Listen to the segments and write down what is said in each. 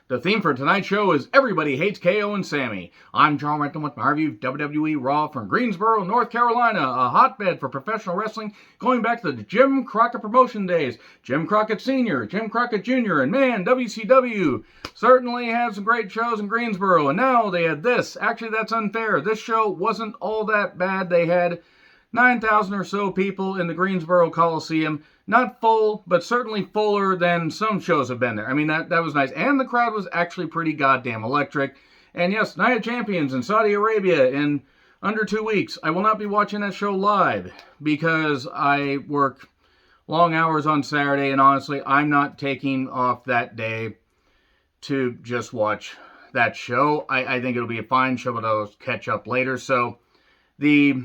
The theme for tonight's show is Everybody Hates KO and Sammy. I'm John Renton with my review of WWE Raw from Greensboro, North Carolina, a hotbed for professional wrestling going back to the Jim Crockett promotion days. Jim Crockett Sr., Jim Crockett Jr., and man, WCW certainly had some great shows in Greensboro, and now they had this. Actually, that's unfair. This show wasn't all that bad. They had 9,000 or so people in the Greensboro Coliseum. Not full, but certainly fuller than some shows have been there. I mean, that was nice. And the crowd was actually pretty goddamn electric. And yes, Night of Champions in Saudi Arabia in under 2 weeks. I will not be watching that show live because I work long hours on Saturday. And honestly, I'm not taking off that day to just watch that show. I think it'll be a fine show, but I'll catch up later. So the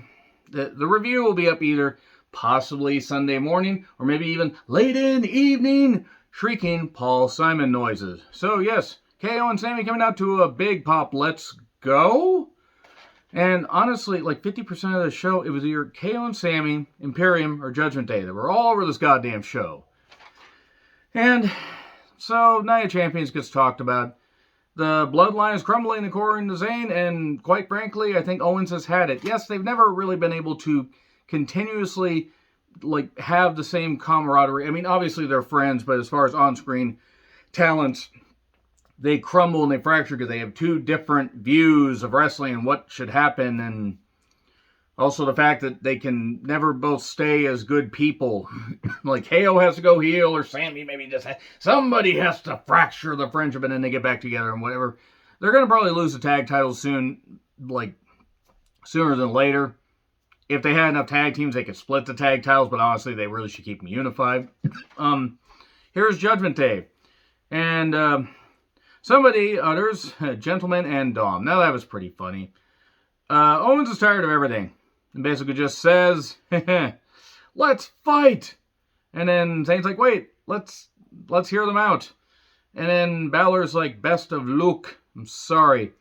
review will be up either possibly Sunday morning, or maybe even late in the evening, shrieking Paul Simon noises. So yes, KO and Sammy coming out to a big pop. Let's go. And honestly, like 50% of the show, it was either KO and Sammy, Imperium, or Judgment Day. They were all over this goddamn show. And so Night of Champions gets talked about. The bloodline is crumbling according to Zayn, and quite frankly, I think Owens has had it. Yes, they've never really been able to continuously have the same camaraderie. I mean, obviously they're friends, but as far as on-screen talents, they crumble and they fracture because they have two different views of wrestling and what should happen, and also the fact that they can never both stay as good people. Like KO has to go heel, or Sammy maybe somebody has to fracture the friendship and then they get back together and whatever. They're going to probably lose the tag titles soon, sooner than later. If they had enough tag teams, they could split the tag titles, but honestly, they really should keep them unified. Here's Judgment Day. And somebody utters, Gentleman and Dom. Now, that was pretty funny. Owens is tired of everything. And basically just says, let's fight! And then Zayn's like, wait, let's hear them out. And then Balor's like, best of Luke. I'm sorry.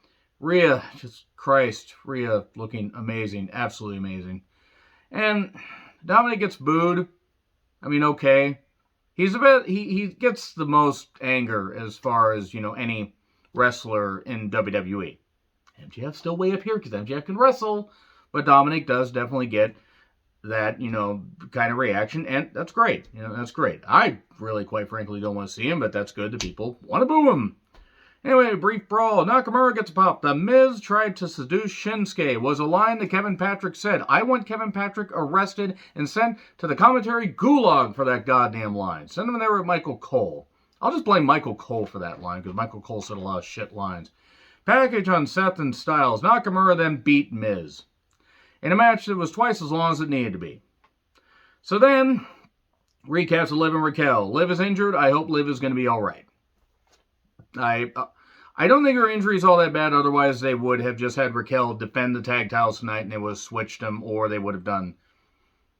Rhea, just Christ, Rhea looking amazing, absolutely amazing. And Dominic gets booed. I mean, okay. He gets the most anger as far as, any wrestler in WWE. MJF's still way up here because MJF can wrestle, but Dominic does definitely get that, kind of reaction, and that's great. That's great. I really, quite frankly, don't want to see him, but that's good that people want to boo him. Anyway, brief brawl. Nakamura gets a pop. The Miz tried to seduce Shinsuke was a line that Kevin Patrick said. I want Kevin Patrick arrested and sent to the commentary gulag for that goddamn line. Send him in there with Michael Cole. I'll just blame Michael Cole for that line because Michael Cole said a lot of shit lines. Package on Seth and Styles. Nakamura then beat Miz in a match that was twice as long as it needed to be. So then, recaps of Liv and Raquel. Liv is injured. I hope Liv is going to be all right. I don't think her injury is all that bad. Otherwise, they would have just had Raquel defend the tag titles tonight, and they would have switched them, or they would have done.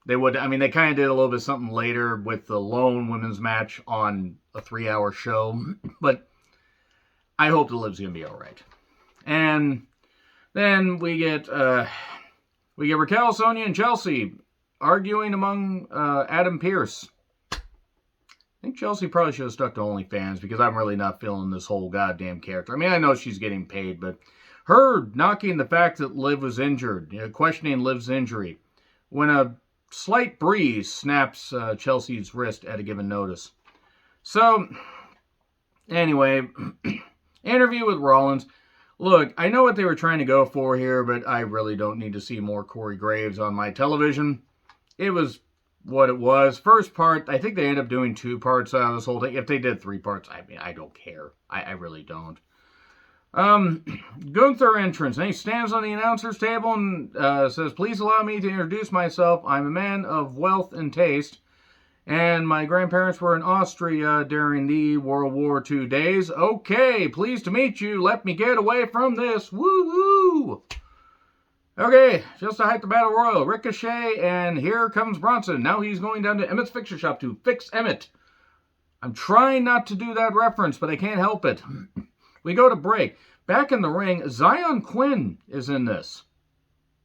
They kind of did a little bit something later with the lone women's match on a 3-hour show, but I hope the Liv's gonna be all right. And then we get Raquel, Sonya, and Chelsea arguing among Adam Pearce. I think Chelsea probably should have stuck to OnlyFans because I'm really not feeling this whole goddamn character. I mean, I know she's getting paid, but her knocking the fact that Liv was injured, questioning Liv's injury, when a slight breeze snaps Chelsea's wrist at a given notice. So, anyway, interview with Rollins. Look, I know what they were trying to go for here, but I really don't need to see more Corey Graves on my television. It was what it was. First part, I think they ended up doing 2 parts out of this whole thing. If they did 3 parts, I mean, I don't care. I really don't. Gunther entrance. And he stands on the announcer's table and says, please allow me to introduce myself. I'm a man of wealth and taste. And my grandparents were in Austria during the World War II days. Okay, pleased to meet you. Let me get away from this. Woohoo! Okay, just to hype the Battle Royal. Ricochet, and here comes Bronson. Now he's going down to Emmett's Fixture Shop to fix Emmett. I'm trying not to do that reference, but I can't help it. We go to break. Back in the ring, Zion Quinn is in this.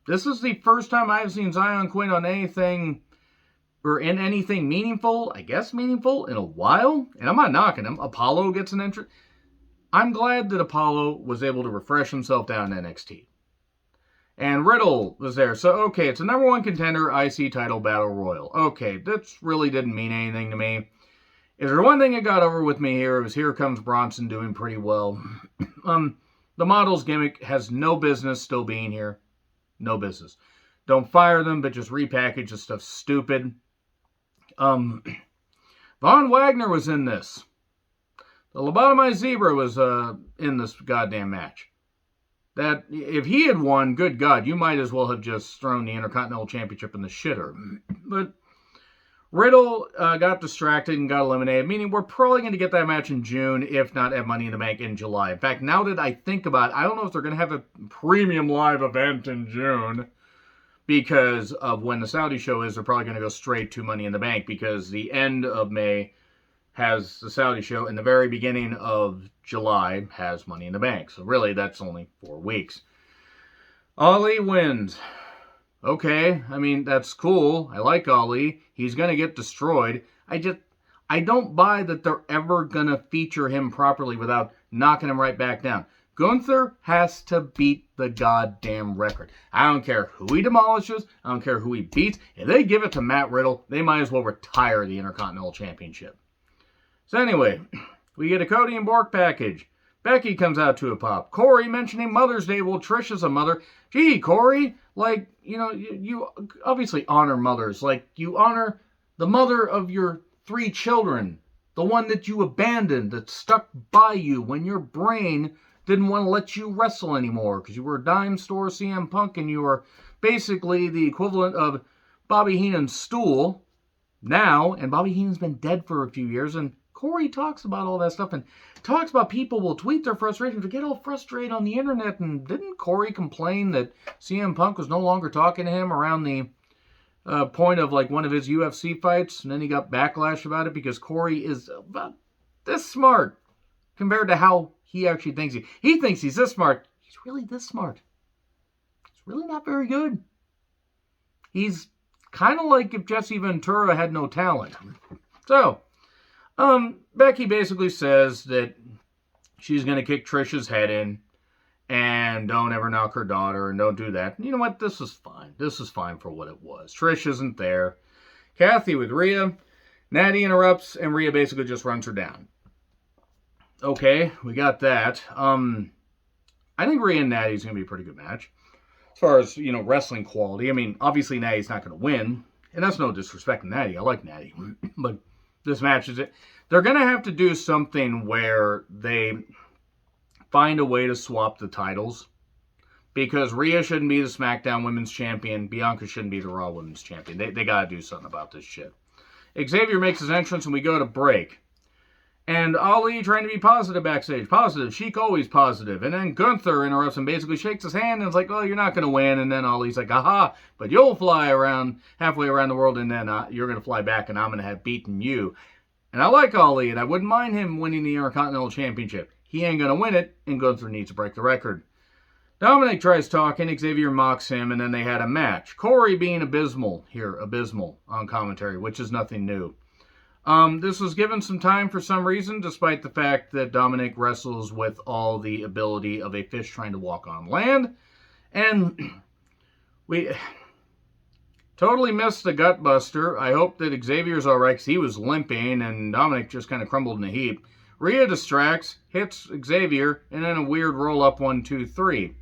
This is the first time I've seen Zion Quinn on anything, or in anything meaningful, I guess meaningful, in a while. And I'm not knocking him. Apollo gets an entrance. I'm glad that Apollo was able to refresh himself down in NXT. And Riddle was there. So, okay, it's a number one contender IC title battle royal. Okay, that really didn't mean anything to me. Is there one thing that got over with me here? It was Here Comes Bronson doing pretty well. The model's gimmick has no business still being here. No business. Don't fire them, but just repackage the stuff stupid. Von Wagner was in this. The lobotomized zebra was in this goddamn match. That if he had won, good God, you might as well have just thrown the Intercontinental Championship in the shitter. But Riddle got distracted and got eliminated, meaning we're probably going to get that match in June, if not have Money in the Bank in July. In fact, now that I think about it, I don't know if they're going to have a premium live event in June because of when the Saudi show is. They're probably going to go straight to Money in the Bank because the end of May has the Saudi show, and the very beginning of July has Money in the Bank. So really, that's only 4 weeks. Ali wins. Okay, I mean, that's cool. I like Ali. He's going to get destroyed. I don't buy that they're ever going to feature him properly without knocking him right back down. Gunther has to beat the goddamn record. I don't care who he demolishes. I don't care who he beats. If they give it to Matt Riddle, they might as well retire the Intercontinental Championship. So anyway, we get a Cody and Bork package. Becky comes out to a pop. Corey mentioning Mother's Day. Well, Trish is a mother. Gee, Corey, like, you obviously honor mothers. Like, you honor the mother of your 3 children. The one that you abandoned, that stuck by you when your brain didn't want to let you wrestle anymore because you were a dime store CM Punk and you were basically the equivalent of Bobby Heenan's stool now. And Bobby Heenan's been dead for a few years, and Corey talks about all that stuff and talks about people will tweet their frustration to get all frustrated on the internet. And didn't Corey complain that CM Punk was no longer talking to him around the point of like one of his UFC fights? And then he got backlash about it because Corey is about this smart compared to how he actually thinks he thinks he's this smart. He's really this smart. He's really not very good. He's kind of like if Jesse Ventura had no talent. So, Becky basically says that she's going to kick Trish's head in and don't ever knock her daughter and don't do that. And you know what? This is fine. This is fine for what it was. Trish isn't there. Kathy with Rhea. Natty interrupts and Rhea basically just runs her down. Okay, we got that. I think Rhea and Natty's going to be a pretty good match. As far as, wrestling quality. I mean, obviously Natty's not going to win. And that's no disrespect to Natty. I like Natty. But this match is it. They're going to have to do something where they find a way to swap the titles. Because Rhea shouldn't be the SmackDown Women's Champion. Bianca shouldn't be the Raw Women's Champion. They got to do something about this shit. Xavier makes his entrance and we go to break. And Ali trying to be positive backstage. Positive. Sheik always positive. And then Gunther interrupts and basically shakes his hand and is like, oh, you're not going to win. And then Ali's like, aha, but you'll fly around halfway around the world and then you're going to fly back and I'm going to have beaten you. And I like Ali and I wouldn't mind him winning the Intercontinental Championship. He ain't going to win it and Gunther needs to break the record. Dominic tries talking. Xavier mocks him and then they had a match. Corey being abysmal on commentary, which is nothing new. This was given some time for some reason, despite the fact that Dominic wrestles with all the ability of a fish trying to walk on land. And we totally missed the gut buster. I hope that Xavier's alright because he was limping and Dominic just kind of crumbled in a heap. Rhea distracts, hits Xavier, and then a weird roll-up 1, 2, 3.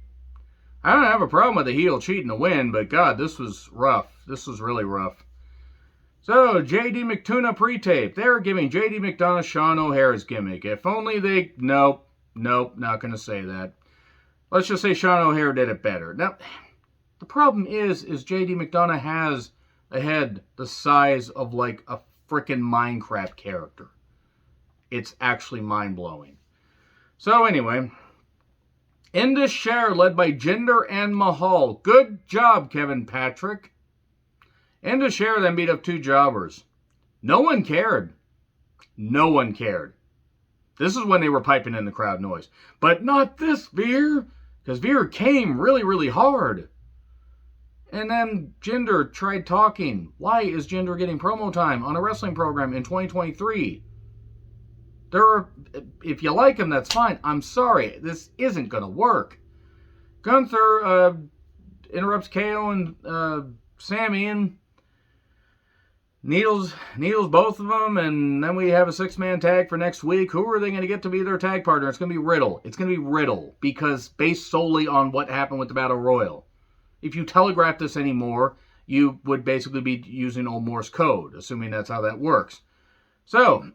I don't have a problem with the heel cheating to win, but God, this was rough. This was really rough. So, J.D. McTuna pre-tape. They're giving J.D. McDonough Sean O'Hare's gimmick. If only they... Nope, not going to say that. Let's just say Sean O'Hare did it better. Now, the problem is J.D. McDonough has a head the size of like a frickin' Minecraft character. It's actually mind-blowing. So, anyway... Indus Sher led by Jinder and Mahal. Good job, Kevin Patrick. Indus Sher then beat up 2 jobbers. No one cared. No one cared. This is when they were piping in the crowd noise. But not this, Veer. Because Veer came really, really hard. And then Jinder tried talking. Why is Jinder getting promo time on a wrestling program in 2023? if you like him, that's fine. I'm sorry. This isn't going to work. Gunther interrupts KO and Sammy and needles both of them, and then we have a 6-man tag for next week. Who are they going to get to be their tag partner? It's going to be Riddle. It's going to be Riddle, because based solely on what happened with the Battle Royal. If you telegraph this anymore, you would basically be using old Morse code, assuming that's how that works. So,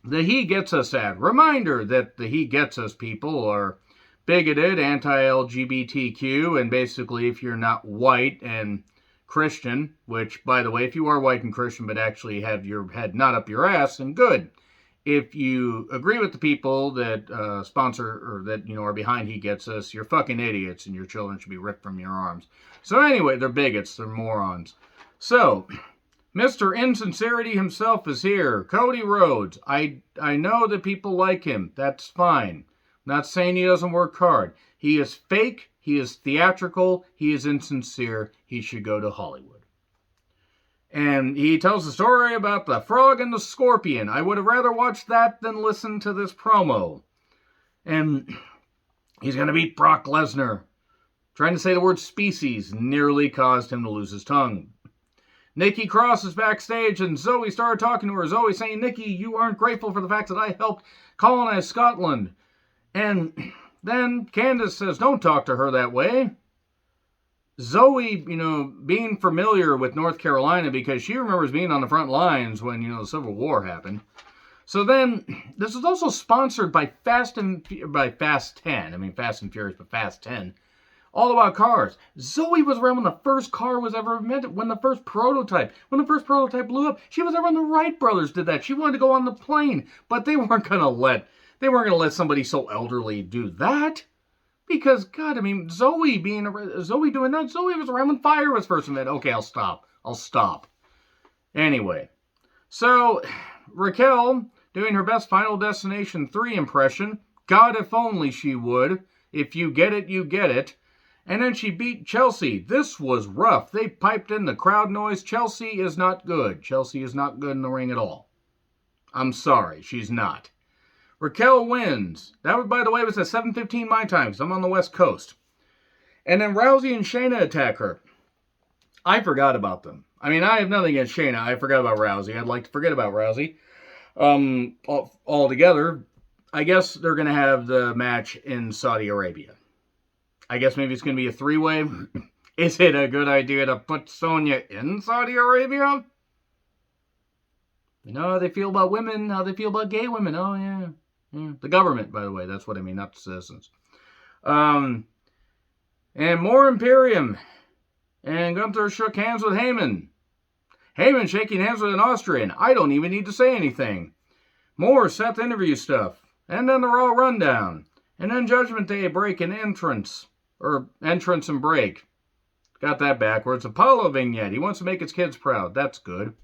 the He Gets Us ad. Reminder that the He Gets Us people are bigoted, anti-LGBTQ, and basically if you're not white and Christian, which, by the way, if you are white and Christian but actually have your head not up your ass, then good. If you agree with the people that sponsor or that are behind He Gets Us, you're fucking idiots and your children should be ripped from your arms. So anyway, they're bigots, they're morons. So, Mr. Insincerity himself is here. Cody Rhodes. I know that people like him. That's fine. I'm not saying he doesn't work hard. He is fake. He is theatrical. He is insincere. He should go to Hollywood. And he tells a story about the frog and the scorpion. I would have rather watched that than listen to this promo. And he's going to beat Brock Lesnar. Trying to say the word species nearly caused him to lose his tongue. Nikki Cross is backstage, and Zoe started talking to her. Zoe saying, Nikki, you aren't grateful for the fact that I helped colonize Scotland. And then Candace says, don't talk to her that way. Zoe, being familiar with North Carolina because she remembers being on the front lines when, the Civil War happened. So then, this is also sponsored by Fast 10. I mean, Fast and Furious, but Fast 10. All about cars. Zoe was around when the first car was ever invented, when the first prototype blew up. She was there when the Wright brothers did that. She wanted to go on the plane, but they weren't going to let somebody so elderly do that. Because, God, I mean, Zoe doing that, Zoe was around when fire was first invented. Okay, I'll stop. Anyway, so Raquel doing her best Final Destination 3 impression. God, if only she would. If you get it, you get it. And then she beat Chelsea. This was rough. They piped in the crowd noise. Chelsea is not good. Chelsea is not good in the ring at all. I'm sorry, she's not. Raquel wins. That, by the way, was at 7:15 my time, because I'm on the West Coast. And then Rousey and Shayna attack her. I forgot about them. I mean, I have nothing against Shayna. I forgot about Rousey. I'd like to forget about Rousey altogether. I guess they're going to have the match in Saudi Arabia. I guess maybe it's going to be a 3-way. Is it a good idea to put Sonya in Saudi Arabia? You know how they feel about women, how they feel about gay women. Oh, yeah. The government, by the way. That's what I mean, not the citizens. And more Imperium. And Gunther shook hands with Heyman. Heyman shaking hands with an Austrian. I don't even need to say anything. More Seth interview stuff. And then the Raw rundown. And then Judgment Day break and entrance. Or entrance and break. Got that backwards. Apollo vignette. He wants to make his kids proud. That's good.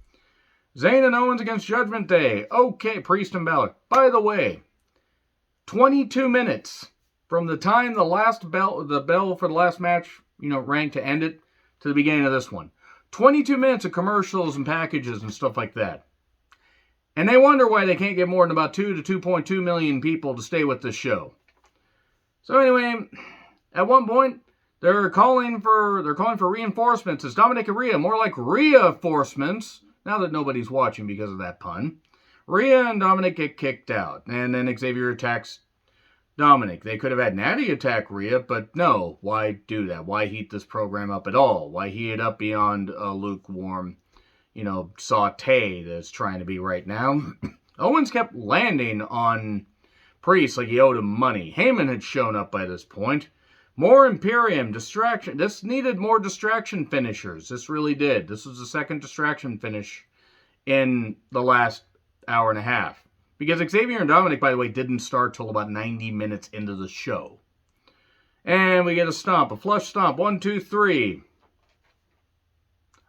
Zayn and Owens against Judgment Day. Okay, Priest and Balor. By the way, 22 minutes from the time the bell for the last match, rang to end it, to the beginning of this one. 22 minutes of commercials and packages and stuff like that. And they wonder why they can't get more than about 2 to 2.2 million people to stay with this show. So anyway, at one point, they're calling for reinforcements. It's Dominic and Rhea, more like Rheaforcements, now that nobody's watching because of that pun. Rhea and Dominic get kicked out, and then Xavier attacks Dominic. They could have had Natty attack Rhea, but no, why do that? Why heat this program up at all? Why heat it up beyond a lukewarm, saute that's trying to be right now? Owens kept landing on Priest like he owed him money. Heyman had shown up by this point. More Imperium, distraction. This needed more distraction finishers. This really did. This was the second distraction finish in the last hour and a half. Because Xavier and Dominic, by the way, didn't start till about 90 minutes into the show. And we get a stomp, a flush stomp. 1, 2, 3.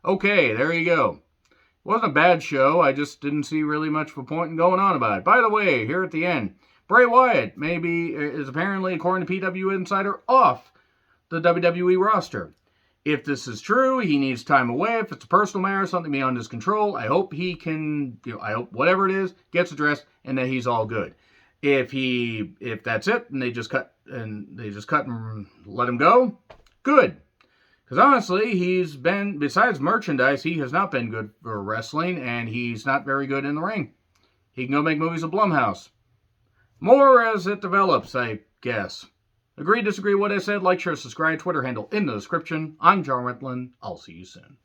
Okay, there you go. It wasn't a bad show. I just didn't see really much of a point in going on about it. By the way, here at the end, Bray Wyatt is apparently, according to PW Insider, off the WWE roster. If this is true, he needs time away. If it's a personal matter, something beyond his control, I hope he can, I hope whatever it is gets addressed and that he's all good. If that's it and they just cut and let him go, good. Because honestly, he's been, besides merchandise, he has not been good for wrestling, and he's not very good in the ring. He can go make movies with Blumhouse. More as it develops, I guess. Agree, disagree with what I said? Like, share, subscribe, Twitter handle in the description. I'm John Ritlin. I'll see you soon.